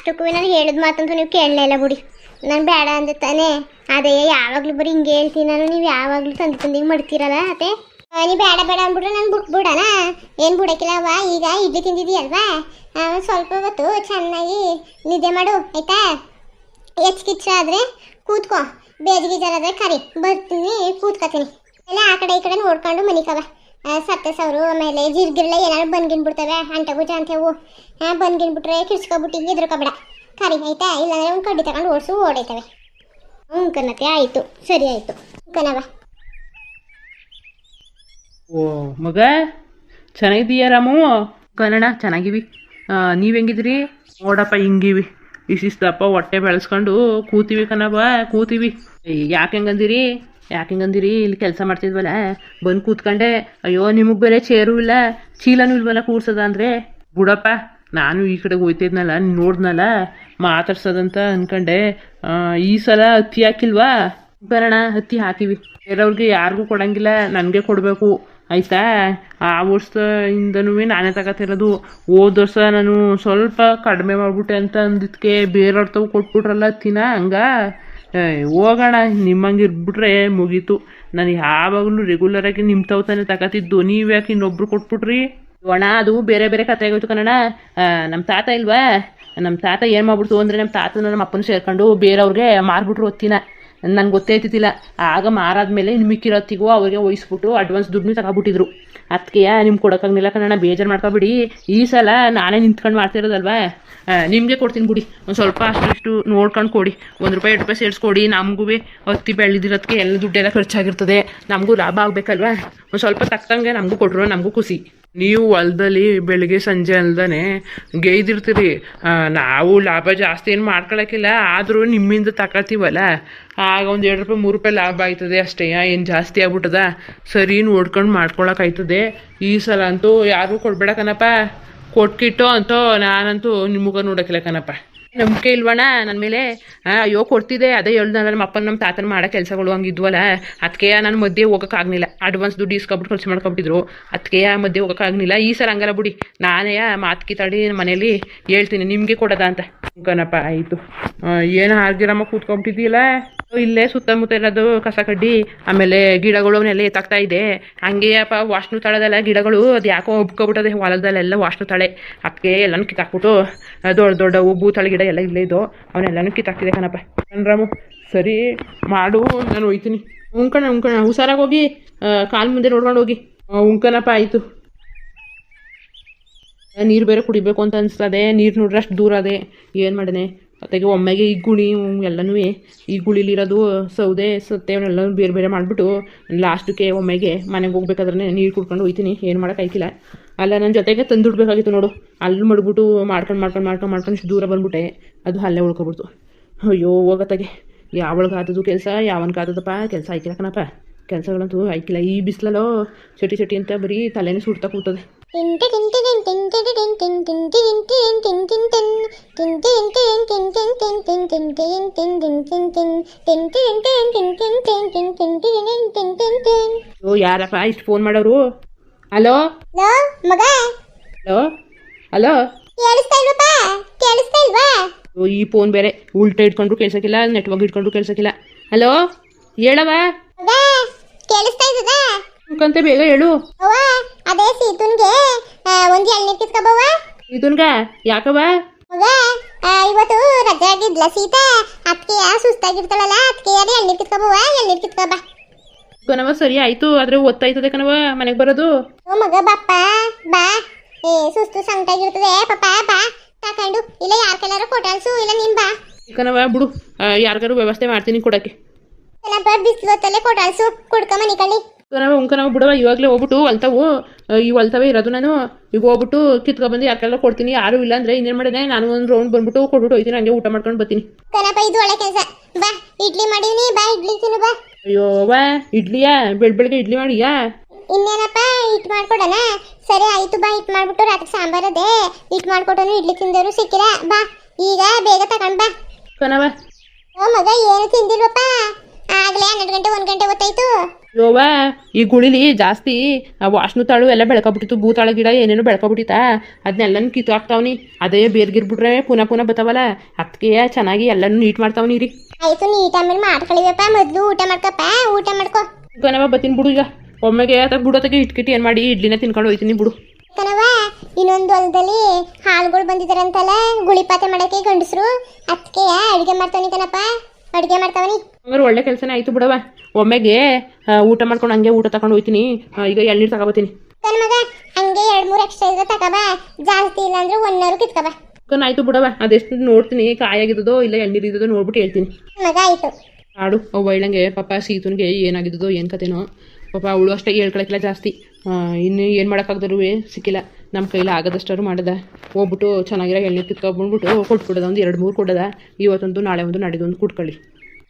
ಅಷ್ಟಕ್ಕೂ ನಾನು ಹೇಳಿದ ಮಾತಂತೂ ನೀವು ಕೇಳಲೇ ಇಲ್ಲ ಬಿಡಿ. ನಾನು ಬೇಡ ಅಂದೆ ತಾನೇ. ಅದೇ ಯಾವಾಗಲೂ ಬರೀ ಹಿಂಗೆ ಹೇಳ್ತೀನಿ ನಾನು, ನೀವು ಯಾವಾಗಲೂ ತಂದು ಹಿಂಗೆ ಮಾಡ್ತೀರಲ್ಲ ಅದೇ. ನೀವು ಬೇಡ ಬೇಡ ಅಂದ್ಬಿಟ್ರೆ ನಾನು ಬಿಟ್ಬಿಡೋಣ. ಏನು ಬಿಡೋಕ್ಕಿಲ್ಲವ. ಈಗ ಇಡ್ಲಿ ತಿಂದಿದ್ದೀಯಲ್ವಾ, ಸ್ವಲ್ಪ ಹೊತ್ತು ಚೆನ್ನಾಗಿ ನಿದ್ದೆ ಮಾಡು ಆಯಿತಾ. ಹೆಚ್ಚು ಆದರೆ ಕೂತ್ಕೋ, ಬೇಜಾರಾದರೆ ಕರಿ, ಬರ್ತೀನಿ ಕೂತ್ಕೊತೀನಿ. ಎಲ್ಲ ಆ ಕಡೆ ಈ ಕಡೆ ನೋಡ್ಕೊಂಡು ಮನಿಕವ. ಸತ್ತಸವರು ಆಮೇಲೆ ಜಿರ್ಗಿರ್ಲೆ ಏನಾದ್ರು ಬಂದ್ಗಿನ್ಬಿಡ್ತವೆ, ಅಂಟಗುಜ ಅಂತೇವು. ಬಂದ್ಗಿನ್ಬಿಟ್ರೆ ಕಿಡ್ಸ್ಕೊಬಿಟ್ಟು ಎದ್ರಕೋಬೇಡ, ಕರಿ ಆಯ್ತಾ. ಇಲ್ಲಾಂದರೆ ಒಂದು ಕಡ್ಡಿ ತಗೊಂಡು ಓಡೈತವೆ. ಕನ್ನತೆ ಆಯಿತು, ಸರಿ ಆಯಿತು ಕಣವ. ಓ ಮಗ ಚೆನ್ನಾಗಿದ್ದೀಯ ರಾಮು? ಕನ್ನಡ ಚೆನ್ನಾಗಿವಿ. ನೀವು ಹೆಂಗಿದ್ರಿ? ನೋಡಪ್ಪ ಹಿಂಗಿವಿ, ಇಷ್ಟಿಷ್ಟಪ್ಪ ಹೊಟ್ಟೆ ಬೆಳೆಸ್ಕೊಂಡು ಕೂತೀವಿ ಕಣವ, ಕೂತೀವಿ. ಯಾಕೆ ಹೆಂಗಂದಿರಿ ಇಲ್ಲಿ ಕೆಲಸ ಮಾಡ್ತಿದ್ವಲ್ಲ, ಬಂದು ಕೂತ್ಕೊಂಡೆ. ಅಯ್ಯೋ ನಿಮಗೆ ಬೇರೆ ಚೇರು ಇಲ್ಲ, ಚೀಲನೂ ಇಲ್ವಲ್ಲ ಕೂರ್ಸೋದ ಅಂದರೆ. ಬಿಡಪ್ಪ, ನಾನು ಈ ಕಡೆಗೆ ಹೋಯ್ತಿದ್ನಲ್ಲ, ನೋಡ್ನಲ್ಲ ಮಾತಾಡ್ಸೋದಂತ ಅಂದ್ಕೊಂಡೆ. ಈ ಸಲ ಹತ್ತಿ ಹಾಕಿಲ್ವಾ? ಬರೋಣ, ಹತ್ತಿ ಹಾಕಿವಿ. ಬೇರೆಯವ್ರಿಗೆ ಯಾರಿಗೂ ಕೊಡೋಂಗಿಲ್ಲ, ನನಗೆ ಕೊಡಬೇಕು ಆಯಿತಾ. ಆ ವರ್ಷದಿಂದನೂ ನಾನೇ ತಗೋತಿರೋದು. ಹೋದ ವರ್ಷ ನಾನು ಸ್ವಲ್ಪ ಕಡಿಮೆ ಮಾಡಿಬಿಟ್ಟೆ ಅಂತ ಅಂದಿದ್ದಕ್ಕೆ ಬೇರೆಯವ್ರ ತಾವು ಕೊಟ್ಬಿಟ್ರಲ್ಲ ಹತ್ತಿನ. ಹೋಗೋಣ, ನಿಮ್ಮಂಗೆ ಇರ್ಬಿಟ್ರೆ ಮುಗೀತು. ನಾನು ಯಾವಾಗಲೂ ರೆಗ್ಯುಲರಾಗಿ ನಿಮ್ಮ ತಾವು ತಾನೇ ತಗೋತಿದ್ದು, ನೀವು ಯಾಕೆ ಇನ್ನೊಬ್ರು ಕೊಟ್ಬಿಟ್ರಿ? ಒಣ ಅದು ಬೇರೆ ಬೇರೆ ಕತೆ ಆಗೋಯ್ತು ಕನ್ನಡ. ನಮ್ಮ ತಾತ ಇಲ್ವಾ, ನಮ್ಮ ತಾತ ಏನು ಮಾಡ್ಬಿಡ್ತು ಅಂದರೆ, ನಮ್ಮ ತಾತನ ನಮ್ಮ ಅಪ್ಪನ ಸೇರ್ಕೊಂಡು ಬೇರೆಯವ್ರಿಗೆ ಮಾರ್ಬಿಟ್ರು ಹೊತ್ತಿನ. ನನಗೆ ಗೊತ್ತೈತಿಲ್ಲ. ಆಗ ಮಾರಾದ್ಮೇಲೆ ಇನ್ನು ಮಿಕ್ಕಿರತ್ತಿಗೂ ಅವ್ರಿಗೆ ವಹಿಸ್ಬಿಟ್ಟು ಅಡ್ವಾನ್ಸ್ ದುಡ್ಡು ತಗೊಬಿಟ್ಟಿದ್ರು. ಅದಕ್ಕೆ ನಿಮ್ಗೆ ಕೊಡೋಕ್ಕಾಗಲಿಲ್ಲ ಕನ್ನಡ, ಬೇಜಾರು ಮಾಡ್ಕೊಬಿಡಿ. ಈ ಸಲ ನಾನೇ ನಿಂತ್ಕೊಂಡು ಮಾಡ್ತಿರೋದಲ್ವಾ, ನಿಮಗೆ ಕೊಡ್ತೀನಿ ಬಿಡಿ. ಒಂದು ಸ್ವಲ್ಪ ಅಷ್ಟು ನೋಡ್ಕೊಂಡು ಕೊಡಿ, ₹1 2 ಸೇರಿಸ್ಕೊಡಿ. ನಮಗೂ ಹತ್ತಿ ಬೆಳೆದಿರೋದಕ್ಕೆ ಎಲ್ಲ ದುಡ್ಡೆಲ್ಲ ಖರ್ಚಾಗಿರ್ತದೆ, ನಮಗೂ ಲಾಭ ಆಗಬೇಕಲ್ವಾ. ಒಂದು ಸ್ವಲ್ಪ ತಕ್ಕಂಗೆ ನಮಗೂ ಕೊಟ್ಟರು ನಮಗೂ ಖುಷಿ. ನೀವು ಹೊಲದಲ್ಲಿ ಬೆಳಿಗ್ಗೆ ಸಂಜೆ ಅಲ್ದೇ ಗೇಯ್ದಿರ್ತೀರಿ. ನಾವು ಲಾಭ ಜಾಸ್ತಿ ಏನು ಮಾಡ್ಕೊಳಕ್ಕಿಲ್ಲ, ಆದರೂ ನಿಮ್ಮಿಂದ ತಗೊಳ್ತೀವಲ್ಲ, ಆಗ ಒಂದು ₹2 3 ಲಾಭ ಆಯ್ತದೆ ಅಷ್ಟೇ. ಏನು ಜಾಸ್ತಿ ಆಗ್ಬಿಟ್ಟದ, ಸರಿ ನೋಡ್ಕೊಂಡು ಮಾಡ್ಕೊಳಕ್ಕಾಯ್ತದೆ. ಈ ಸಲ ಅಂತೂ ಯಾರಿಗೂ ಕೊಡಬೇಡ ಕಣಪ್ಪ, ಕೊಟ್ಕಿಟ್ಟು ಅಂತೂ ನಾನಂತೂ ನಿಮ್ಗೆ ನೋಡೋಕ್ಕಿಲ್ಲ ಕಣಪ್ಪ. ನಂಬಿಕೆ ಇಲ್ವಣ್ಣ ನನ್ನ ಮೇಲೆ? ಅಯ್ಯೋ ಕೊಡ್ತಿದ್ದೆ, ಅದೇ ಹೇಳ್ದಲ್ಲ ನಮ್ಮ ಅಪ್ಪನ ನಮ್ಮ ತಾತನ ಮಾಡೋ ಕೆಲಸಗಳು ಹಂಗಿದ್ವಲ್ಲ, ಅದಕ್ಕೆ ನಾನು ಮಧ್ಯೆ ಹೋಗೋಕ್ಕಾಗಲಿಲ್ಲ. ಅಡ್ವಾನ್ಸ್ ದುಡ್ಡು ಇಸ್ಕೊಬಿಟ್ಟು ಖರ್ಚು ಮಾಡ್ಕೊಬಿಟ್ಟಿದ್ರು, ಅದಕ್ಕೆ ಮಧ್ಯೆ ಹೋಗೋಕ್ಕಾಗಲಿಲ್ಲ. ಈ ಸಲ ಹಂಗಲ್ಲ ಬಿಡಿ, ನಾನೇ ಮಾತು ಕಿತ್ತಾಡಿ ಮನೇಲಿ ಹೇಳ್ತೀನಿ ನಿಮಗೆ ಕೊಡೋದ ಅಂತ. ಕಣಪ್ಪ ಆಯಿತು. ಏನು ಹಾರ್ಗಿರಮ್ಮ ಕೂತ್ಕೊಂಬಿಟ್ಟಿದ್ದೀಯಲ್ಲ? ಇಲ್ಲೇ ಸುತ್ತಮುತ್ತ ಇರೋದು ಕಸ ಕಡ್ಡಿ ಆಮೇಲೆ ಗಿಡಗಳು ಅವನ್ನೆಲ್ಲ ಎತ್ತಾಗ್ತಾ ಇದೆ. ಹಂಗೆಯಪ್ಪ ವಾಷ್ಣು ತಳದಲ್ಲ ಗಿಡಗಳು, ಅದು ಯಾಕೋ ಒಬ್ಕೊಬಿಟ್ಟದೆ ಹೊಲದಲ್ಲೆಲ್ಲ ವಾಷ್ಣು ತಳೆ. ಅದಕ್ಕೆ ಎಲ್ಲನೂ ಕಿತ್ತಾಕ್ಬಿಟ್ಟು ದೊಡ್ಡ ದೊಡ್ಡ ಭೂತಳೆ ಗಿಡ ಎಲ್ಲ ಇಲ್ಲೇ ಇದ್ದೋ ಅವನ್ನೆಲ್ಲನೂ ಕಿತ್ತಾಕ್ತಿದೆ ಕಣಪ್ಪ. ರಾಮು ಸರಿ ಮಾಡು, ನಾನು ಹೋಯ್ತೀನಿ. ಉಂಕಣ ಹುಷಾರಾಗಿ ಹೋಗಿ, ಕಾಲು ಮುಂದೆ ನೋಡ್ಕೊಂಡು ಹೋಗಿ. ಉಂಕನಪ್ಪ ಆಯಿತು. ನೀರು ಬೇರೆ ಕುಡಿಬೇಕು ಅಂತ ಅನಿಸ್ತದೆ, ನೀರು ನೋಡ್ರೆ ಅಷ್ಟು ದೂರ ಅದೇ. ಏನು ಮಾಡಿದೆ ಅದಕ್ಕೆ ಒಮ್ಮೆಗೆ ಈ ಗುಳಿ ಎಲ್ಲನೂ, ಈ ಗುಳಿಲಿರೋದು ಸೌದೆ ಸತ್ತೆ ಅವನ್ನೆಲ್ಲನೂ ಬೇರೆ ಬೇರೆ ಮಾಡಿಬಿಟ್ಟು ಲಾಸ್ಟಕ್ಕೆ ಒಮ್ಮೆಗೆ ಮನೆಗೆ ಹೋಗ್ಬೇಕಾದ್ರೆ ನೀರು ಕುಡ್ಕೊಂಡು ಹೋಯ್ತೀನಿ. ಏನು ಮಾಡೋಕ್ಕಾಯ್ತಿಲ್ಲ. ಅಲ್ಲ ನನ್ನ ಜೊತೆಗೆ ತಂದುಡ್ಬೇಕಾಗಿತ್ತು ನೋಡು, ಅಲ್ಲಿ ಮಡ್ಬಿಟ್ಟು ಮಾಡ್ಕೊಂಡು ಇಷ್ಟು ದೂರ ಬಂದ್ಬಿಟ್ಟೆ, ಅದು ಅಲ್ಲೇ ಉಳ್ಕೊಬಿಡ್ತು. ಅಯ್ಯೋ ಹೋಗತ್ತಾಗೆ, ಯಾವಳಿಗಾದದು ಕೆಲಸ, ಯಾವನ್ಗಾದದಪ್ಪ ಕೆಲಸ ಆಯ್ಕಿಲ್ಲ ಕಣಪ್ಪ. ಕೆಲಸಗಳಂತೂ ಆಯ್ಕಿಲ್ಲ. ಈ ಬಿಸಿಲಲ್ಲೋ ಚಟಿ ಅಂತ ಬರೀ ತಲೆನೇ ಸುಡ್ತಾ ಕೂತದೆ. ಯಾರಪ್ಪ ಇಷ್ಟು ಫೋನ್ ಮಾಡೋರು? ಹಲೋ ಮಗ, ಹಲೋ ಈ ಫೋನ್ ಬೇರೆ ಉಲ್ಟಾ ಇಟ್ಕೊಂಡ್ರು ಕೇಳ್ಸಕ್ಕಿಲ್ಲ, ನೆಟ್ವರ್ಕ್ ಇಟ್ಕೊಂಡ್ರು ಕೇಳ್ಸಕ್ಕಿಲ್ಲ. ಹಲೋ ಹೇಳವ, ಕೇಳಿಸ್ತಾ ಇದ್ದದ? ಕಂತೆ ಬೇಗ ಹೇಳು. ಅದೇ ಸೀತುನ್ಗೆ ಒಂದು ಎಳ್ನೀರು ಕಿತ್ಕೊಬವ. ಸೀತುನ್ಗ ಯಾಕವ? ಮಗ ಇವತ್ತು ರಜೆ ಆಗಿದ್ಲ ಸೀತಾ, ಅದಕ್ಕೆ ಸುಸ್ತಾಗಿರ್ತಾಳಲ್ಲ, ಅದಕ್ಕೆ ಎಳ್ನೀರು ಕಿತ್ಕೊಬವ, ಎಳ್ನೀರು ಕಿತ್ಕೊಬ. ಕಣವ ಸರಿ ಆಯ್ತು, ಆದ್ರೆ ಒತ್ತಾಯ್ತದೆ ಕಣವ ಮನೆಗೆ ಬರೋದು. ಮಗ ಬಾಪ್ಪ ಬಾ, ಸುಸ್ತು ಸಂಕಟಾಗಿರ್ತದೆ ಪಾಪ, ಬಾ ತಕೊಂಡು. ಇಲ್ಲ ಯಾರ ಕೈಲಾರು ಕೊಟ್ಟಾಲ್ಸು, ಇಲ್ಲ ನೀನ್ ಬಾ ಕಣವ. ಬಿಡು, ಯಾರಿಗಾರು ವ್ಯವಸ್ಥೆ ಮಾಡ್ತೀನಿ ಕೊಡಕ್ಕೆ. ಬಿಸಿಲು ಹೊತ್ತಲ್ಲೇ ಕೊಟ್ಟಾಲ್ಸು, ಕುಡ್ಕ ಮನಿ ಕಳಿ. ಕಣವ ಬಿಡವ, ಇವಾಗಲೇ ಹೋಗ್ಬಿಟ್ಟು ಈ ಹೊಲ್ತವೇ ಇರೋದು. ನಾನು ಈಗ ಹೋಗ್ಬಿಟ್ಟು ಕಿತ್ಕೊಬಂದು ಯಾಕೆಲ್ಲ ಕೊಡ್ತೀನಿ. ಯಾರು ಇಲ್ಲ ಅಂದ್ರೆ ಇನ್ನೇನು ಮಾಡಿದೆ, ನಾನು ಒಂದು ರೌಂಡ್ ಬಂದ್ಬಿಟ್ಟು ಕೊಟ್ಬಿಟ್ಟು ಹೋಯ್ತೀನಿ, ಹಂಗೆ ಊಟ ಮಾಡ್ಕೊಂಡು ಬರ್ತೀನಿ. ಕಣಪ್ಪ ಇದು ಒಳ್ಳೆ ಕೆಲಸ. ಬಾ ಇಡ್ಲಿ ಮಾಡೀನಿ, ಬಾ ಇಡ್ಲಿ ತಿನ್ನು ಬಾ. ಅಯ್ಯೋ ಇಡ್ಲಿಯಾ? ಬೆಳಗ್ಗೆ ಇಡ್ಲಿ ಮಾಡಿಯಾ? ಇನ್ನೇನಪ್ಪ ಹಿಟ್ಟು ಮಾಡ್ಕೊಡೋಣ. ಸರಿ ಆಯ್ತು ಬಾ, ಹಿಟ್ಟು ಮಾಡ್ಬಿಟ್ಟು ರಾತ್ರಿ ಸಾಂಬಾರದೆ ಹಿಟ್ಟು ಮಾಡ್ಕೊಟ್ಟನು, ಇಡ್ಲಿ ತಿಂದವರು ಸಿಕ್ಕಿಲ್ಲ. ಬಾ ಈಗ ಬೇಗ ತಗೊಂಡ್ ಬಾ ಕಣವ. ಮಗ ಏನು ತಿಂದಿಲ್ವಪ್ಪ? ಆಗ್ಲೇ 12 ಗಂಟೆ 1 ಗಂಟೆ ಹೊತ್ತಾಯ್ತು. ಯೋವ ಈ ಗುಳಿಲಿ ಜಾಸ್ತಿ ವಾಷ್ಣು ತಾಳು ಎಲ್ಲ ಬೆಳ್ಕೊಬಿಟ್ಟಿತ್ತು ಭೂತಾಳ ಗಿಡ ಏನೇನು ಬೆಳ್ಕೊಬಿಟ್ಟಿತ್ತ ಅದನ್ನೆಲ್ಲನೂ ಕಿತ್ತಾಕ್ತಾವ್ನಿ ಅದೇ ಬೇರ್ಗಿರ್ಬಿಟ್ರೆ ಪುನಃ ಪುನಃ ಬತ್ತಾವಲ್ಲ ಅದಕ್ಕೆ ಚೆನ್ನಾಗಿ ಎಲ್ಲನೂ ನೀಟ್ ಮಾಡ್ತಾವ್ನಿ ರೀ. ಆಯ್ತು ನೀಟ್ ಆಮೇಲೆ ಮಾಡ್ಕೊಳ್ಳಿವಪ್ಪ, ಮೊದಲು ಊಟ ಮಾಡ್ಕಪ್ಪ, ಊಟ ಮಾಡ್ಕೊ ಕಣವ ಬತ್ತೀನಿ ಬಿಡು. ಈಗ ಒಮ್ಮೆಗೆ ಬಿಡೋತಗೆ ಇಟ್ಕಿಟ್ಟು ಏನು ಮಾಡಿ ಇಡ್ಲಿನ ತಿನ್ಕೊಂಡು ಹೋಯ್ತೀನಿ ಬಿಡು. ಕಣವ ಇನ್ನೊಂದು ಹೊಲದಲ್ಲಿ ಹಾಳುಗಳು ಬಂದಿದ್ದಾರಂತಲ್ಲ ಗುಳಿಪಾತೆ ಮಾಡಕ್ಕೆ ಗಂಡಸರು, ಅದಕ್ಕೆ ಅಡುಗೆ ಮಾಡ್ತಾವನಿ ಕಣಪ್ಪ, ಅಡುಗೆ ಮಾಡ್ತಾವನಿ. ಹಂಗಾರೆ ಒಳ್ಳೆ ಕೆಲಸನೇ ಆಯ್ತು ಬಿಡವ. ಒಮ್ಮೆಗೆ ಊಟ ಮಾಡ್ಕೊಂಡು ಹಂಗೆ ಊಟ ತಗೊಂಡು ಹೋಯ್ತೀನಿ. ಈಗ ಎಳ್ನೀರು ತಗೋಬತ್ತೀನಿ. ನನ್ನ ಮಗ ಹಂಗೆ 2-3 ಎಕ್ಸ್ಟ್ರಾ ಇದ್ರೆ ತಗೋಬ, ಜಾಸ್ತಿ ಇಲ್ಲ ಅಂದ್ರೆ 1 ಅವರ್ ಕಿತ್ಕೋಬ. ಆಯ್ತು ಬಿಡವ, ಅದೆಷ್ಟು ನೋಡ್ತೀನಿ ಕಾಯಾಗಿದ್ದದೋ ಇಲ್ಲ ಎಳ್ನೀರು ಇದ್ದದೋ ನೋಡ್ಬಿಟ್ಟು ಹೇಳ್ತೀನಿ. ಮಗ ಆಯ್ತು ಆಡು ಅವ್ವ ಇಳಂಗೆ ಪಾಪ ಸೀತುನಿಗೆ ಏನಾಗಿದ್ದದೋ ಏನು ಕತೆನೋ ಪಾಪ. ಅವಳು ಅಷ್ಟೇ ಹೇಳ್ಕೊಳಕ್ಕಿಲ್ಲ ಜಾಸ್ತಿ. ಇನ್ನು ಏನು ಮಾಡೋಕ್ಕಾಗ್ದರೂ ಸಿಕ್ಕಿಲ್ಲ. ನಮ್ಮ ಕೈಲಿ ಆಗೋದಷ್ಟಾದ್ರು ಮಾಡ್ದ. ಹೋಗ್ಬಿಟ್ಟು ಚೆನ್ನಾಗಿರೋ ಎಳ್ನೀರು ಕಿತ್ಕೊಬಂದ್ಬಿಟ್ಟು ಕೊಟ್ಬಿಡೋದ, ಒಂದು 2-3 ಕೊಡೋದ. ಇವತ್ತೊಂದು ನಾಳೆ ಒಂದು ನಾಡಿದೊಂದು ಕುಟ್ಕೊಳ್ಳಿ.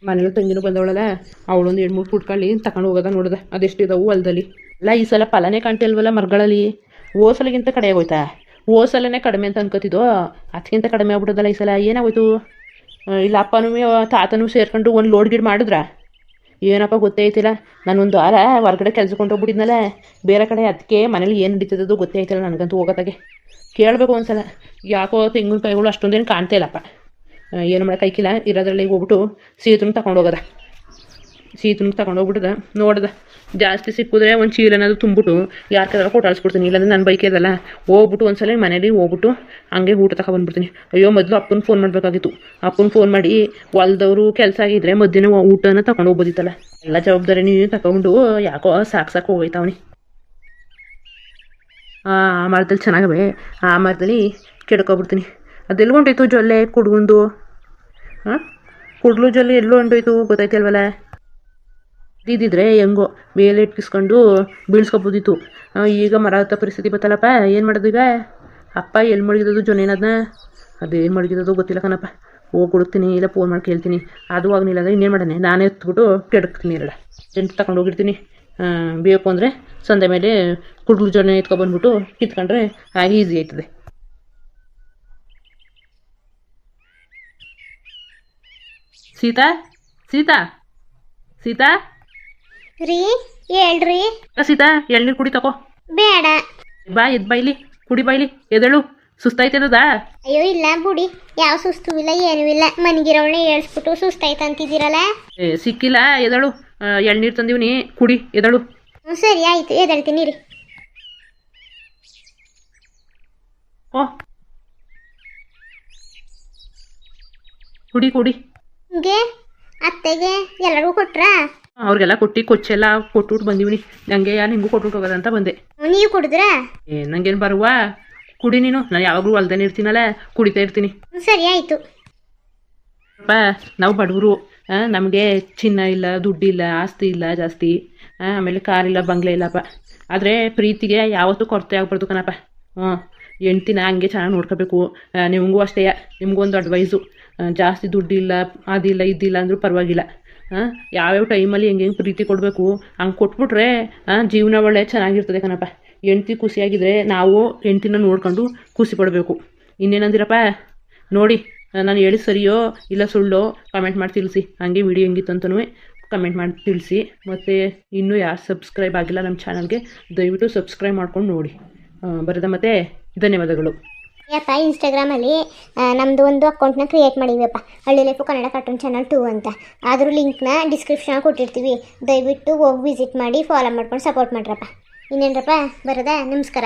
ಮನೇಲಿ ತಂಗಿನೂ ಬಂದವಳಲ್ಲ, ಅವಳೊಂದು 2-3 ಕುಟ್ಕೊಳ್ಳಿ ತಗೊಂಡು ಹೋಗೋದ ನೋಡ್ದೆ. ಅದೆಷ್ಟಿದಾವು ಹೊಲದಲ್ಲಿ ಅಲ್ಲ. ಈ ಸಲ ಫಲನೇ ಕಾಣ್ತಿಲ್ವಲ್ಲ ಮರಗಳಲ್ಲಿ. ಓಸಲಿಗಿಂತ ಕಡೆ ಆಗೋಯ್ತಾ? ಓಸಲನೇ ಕಡಿಮೆ ಅಂತ ಅನ್ಕೋತಿದ್ದೋ, ಅದಕ್ಕಿಂತ ಕಡಿಮೆ ಆಗ್ಬಿಟ್ಟದಲ್ಲ ಈ ಸಲ. ಏನಾಗೋಯ್ತು? ಇಲ್ಲ ಅಪ್ಪನೂ ತಾತನೂ ಸೇರ್ಕೊಂಡು ಒಂದು ಲೋಡ್ ಗಿಡ್ ಮಾಡಿದ್ರ ಏನಪ್ಪ ಗೊತ್ತೇ ಐತಿಲ್ಲ. ನಾನೊಂದು ವಾರ ಹೊರಗಡೆ ಕೆಲ್ಸಕ್ಕೆ ಹೋಗ್ಬಿಟ್ಟಿದ್ನಲ್ಲ ಬೇರೆ ಕಡೆ, ಅದಕ್ಕೆ ಮನೇಲಿ ಏನು ನಡೀತದೋ ಗೊತ್ತೇ ಐತಿಲ್ಲ ನನಗಂತೂ. ಹೋಗೋತ್ತಾಗೆ ಕೇಳಬೇಕು ಒಂದ್ಸಲ. ಯಾಕೋ ತೆಂಗಿನಕಾಯಿಗಳು ಅಷ್ಟೊಂದೇನು ಕಾಣ್ತಾ ಇಲ್ಲಪ್ಪ. ಏನು ಮಾಡೋಕ್ಕಾಯ್ಕಿಲ್ಲ. ಇರೋದ್ರಲ್ಲಿ ಹೋಗ್ಬಿಟ್ಟು ಸೀತುನ ತಗೊಂಡು ಹೋಗೋದ. ಸೀತುನ ತಗೊಂಡು ಹೋಗ್ಬಿಟ್ಟದ ನೋಡ್ದ. ಜಾಸ್ತಿ ಸಿಕ್ಕಿದ್ರೆ ಒಂದು ಚೀಲನಾದ್ರು ತುಂಬಿಟ್ಟು ಯಾರ ಕೈಯಾರ ಕೊಟ್ಟಾಳಿಸ್ಬಿಡ್ತೀನಿ. ಇಲ್ಲಾಂದ್ರೆ ನನ್ನ ಬೈಕ್ ಇದಲ್ಲ, ಹೋಗ್ಬಿಟ್ಟು ಒಂದ್ಸಲ ಮನೇಲಿ ಹೋಗ್ಬಿಟ್ಟು ಹಂಗೆ ಊಟ ತಗೊಬಂದ್ಬಿಡ್ತೀನಿ. ಅಯ್ಯೋ ಮೊದಲು ಅಪ್ಪನ ಫೋನ್ ಮಾಡಬೇಕಾಗಿತ್ತು. ಅಪ್ಪನ ಫೋನ್ ಮಾಡಿ ಹೊಲ್ದವರು ಕೆಲಸ ಆಗಿದ್ರೆ ಮಧ್ಯಾಹ್ನ ಊಟನ ತಗೊಂಡು ಹೋಗ್ಬೋದಿತ್ತಲ್ಲ. ಎಲ್ಲ ಜವಾಬ್ದಾರಿ ನೀವು ತಗೊಂಡು ಯಾಕೋ ಸಾಕು ಹೋಗೈತಾವನಿ. ಆ ಮರದಲ್ಲಿ ಚೆನ್ನಾಗವೆ, ಆ ಮರದಲ್ಲಿ ಕೆಡ್ಕೊಬಿಡ್ತೀನಿ. ಅದೆಲ್ಲ ಹೊಂಟೋಯ್ತು ಜೊಲ್ಲೆ ಕುಡ್ಗುಂದು. ಕುಡ್ಲು ಜೊಲ್ಲೆ ಎಲ್ಲೋ ಹೊಂಟೋಯ್ತು ಗೊತ್ತಾಯ್ತಲ್ವಲ್ಲ. ಇದ್ದಿದ್ರೆ ಹೆಂಗೋ ಮೇಲೆ ಇಟ್ಕಿಸ್ಕೊಂಡು ಬೀಳ್ಸ್ಕೊಬೋದಿತ್ತು. ಈಗ ಮರ ಹತ್ತ ಪರಿಸ್ಥಿತಿ ಬತ್ತಲ್ಲಪ್ಪ. ಏನು ಮಾಡೋದು ಈಗ? ಅಪ್ಪ ಎಲ್ಲಿ ಮಡಗಿದ್ದು ಜೊನೇನದನ್ನ? ಅದೇನು ಮಡಗಿದ್ದು ಗೊತ್ತಿಲ್ಲ ಕಣಪ್ಪ. ಹೋಗಿ ಕೊಡ್ತೀನಿ, ಇಲ್ಲ ಫೋನ್ ಮಾಡಿ ಕೇಳ್ತೀನಿ. ಅದು ಆಗಲಿಲ್ಲ ಅಂದರೆ ಇನ್ನೇನು ಮಾಡೋಣ, ನಾನೇ ಎತ್ಬಿಟ್ಟು ಕೆಡಕ್ತೀನಿ. ಎರಡ ಜಂಟು ತಗೊಂಡು ಹೋಗಿರ್ತೀನಿ. ಬೇಕು ಅಂದರೆ ಸಂದೆ ಮೇಲೆ ಕುಡ್ಲು ಜೊನೆ ಎತ್ಕೊಬಂದ್ಬಿಟ್ಟು ಕಿತ್ಕೊಂಡ್ರೆ ಹಾಗೆ ಈಸಿ ಆಯ್ತದೆ. ಸೀತಾ ಸೀತಾ ಸೀತಾ ರೀ ಹೇಳ್ರಿ. ಸೀತಾ ಎಳ್ನೀರು ಕುಡಿ ತಗೋ. ಬೇಡ ಬಾ ಎದ್ ಬೈಲಿ ಕುಡಿ ಬೈಲಿ. ಎದಳು ಸುಸ್ತಾಯ್ತದ? ಅಯ್ಯೋ ಇಲ್ಲ ಬುಡಿ, ಯಾವ ಸುಸ್ತು ಇಲ್ಲ ಏನೂ ಇಲ್ಲ. ಮನ್ಗಿರವಳನ್ನ ಹೇಳ್ಸ್ಬಿಟ್ಟು ಸುಸ್ತಾಯ್ತು ಅಂತಿದ್ದೀರಲ್ಲ. ಸಿಕ್ಕಿಲ್ಲ ಎದಳು. ಎಳ್ನೀರು ತಂದೀವ್ನಿ ಕುಡಿ ಎದಳು. ಸರಿ ಆಯ್ತು ಎದಳ್ತೀನಿ ರೀ. ಓ ಕುಡಿ ಕುಡಿ. ಹಿಂಗೆ ಅತ್ತೆಗೆ ಎಲ್ಲರಿಗೂ ಕೊಟ್ರಾ? ಅವ್ರಿಗೆಲ್ಲ ಕೊಟ್ಟು ಕೊಚ್ಚೆಲ್ಲ ಕೊಟ್ಬಿಟ್ಟು ಬಂದೀವಿ. ನನಗೆ ನಿಮಗೂ ಕೊಟ್ಬಿಟ್ಟು ಹೋಗೋದಂತ ಬಂದೆ. ನೀವು ಕುಡಿದ್ರಾ? ನಂಗೇನು ಬರುವ ಕುಡಿ ನೀನು. ನಾನು ಯಾವಾಗಲೂ ಹೊಲ್ದೇನೆ ಇರ್ತೀನಲ್ಲ, ಕುಡಿತಾ ಇರ್ತೀನಿ. ಸರಿ ಆಯಿತು. ಅಪ್ಪ ನಾವು ಬಡವರು, ನಮಗೆ ಚಿನ್ನ ಇಲ್ಲ, ದುಡ್ಡಿಲ್ಲ, ಆಸ್ತಿ ಇಲ್ಲ ಜಾಸ್ತಿ, ಆಮೇಲೆ ಕಾರಿಲ್ಲ, ಬಂಗ್ಲೆ ಇಲ್ಲಪ್ಪ. ಆದರೆ ಪ್ರೀತಿಗೆ ಯಾವತ್ತೂ ಕೊರತೆ ಆಗ್ಬಾರ್ದು ಕಣಪ್ಪ. ಹೆಂಡ್ತಿನ ಹಂಗೆ ಚೆನ್ನಾಗಿ ನೋಡ್ಕೋಬೇಕು. ನಿಮಗೂ ಅಷ್ಟೇ, ನಿಮಗೊಂದು ಅಡ್ವೈಸು. ಜಾಸ್ತಿ ದುಡ್ಡಿಲ್ಲ, ಅದಿಲ್ಲ ಇದಿಲ್ಲ ಅಂದರೂ ಪರವಾಗಿಲ್ಲ. ಯಾವ್ಯಾವ ಟೈಮಲ್ಲಿ ಹೆಂಗೆ ಪ್ರೀತಿ ಕೊಡಬೇಕು ಹಂಗೆ ಕೊಟ್ಬಿಟ್ರೆ ಜೀವನ ಒಳ್ಳೆ ಚೆನ್ನಾಗಿರ್ತದೆ ಕಣಪ್ಪ. ಹೆಂಡ್ತಿ ಖುಷಿಯಾಗಿದ್ದರೆ ನಾವು ಹೆಂಡ್ತಿನ ನೋಡ್ಕೊಂಡು ಖುಷಿ ಪಡಬೇಕು. ಇನ್ನೇನಂದಿರಪ್ಪ ನೋಡಿ. ನಾನು ಹೇಳಿ ಸರಿಯೋ ಇಲ್ಲ ಸುಳ್ಳೋ ಕಮೆಂಟ್ ಮಾಡಿ ತಿಳಿಸಿ. ಹಾಗೆ ವಿಡಿಯೋ ಹೆಂಗಿತ್ತು ಅಂತಲೂ ಕಮೆಂಟ್ ಮಾಡಿ ತಿಳಿಸಿ. ಮತ್ತು ಇನ್ನೂ ಯಾರು ಸಬ್ಸ್ಕ್ರೈಬ್ ಆಗಿಲ್ಲ ನಮ್ಮ ಚಾನಲ್ಗೆ ದಯವಿಟ್ಟು ಸಬ್ಸ್ಕ್ರೈಬ್ ಮಾಡ್ಕೊಂಡು ನೋಡಿ. ಬರೋದ ಮತ್ತು ಧನ್ಯವಾದಗಳು. ಯಪ್ಪ ಇನ್ಸ್ಟಾಗ್ರಾಮಲ್ಲಿ ನಮ್ಮದು ಒಂದು ಅಕೌಂಟ್ನ ಕ್ರಿಯೇಟ್ ಮಾಡಿವಪ್ಪ, ಹಳ್ಳಿ ಲೈಫು ಕನ್ನಡ ಕಾರ್ಟೂನ್ ಚಾನಲ್ 2 ಅಂತ. ಅದ್ರ ಲಿಂಕ್ನ ಡಿಸ್ಕ್ರಿಪ್ಷನ್ ಕೊಟ್ಟಿರ್ತೀವಿ. ದಯವಿಟ್ಟು ಹೋಗಿ ವಿಸಿಟ್ ಮಾಡಿ ಫಾಲೋ ಮಾಡ್ಕೊಂಡು ಸಪೋರ್ಟ್ ಮಾಡ್ರಪ್ಪ. ಇನ್ನೇನಪ್ಪ ಬರೋದಾ? ನಮಸ್ಕಾರ.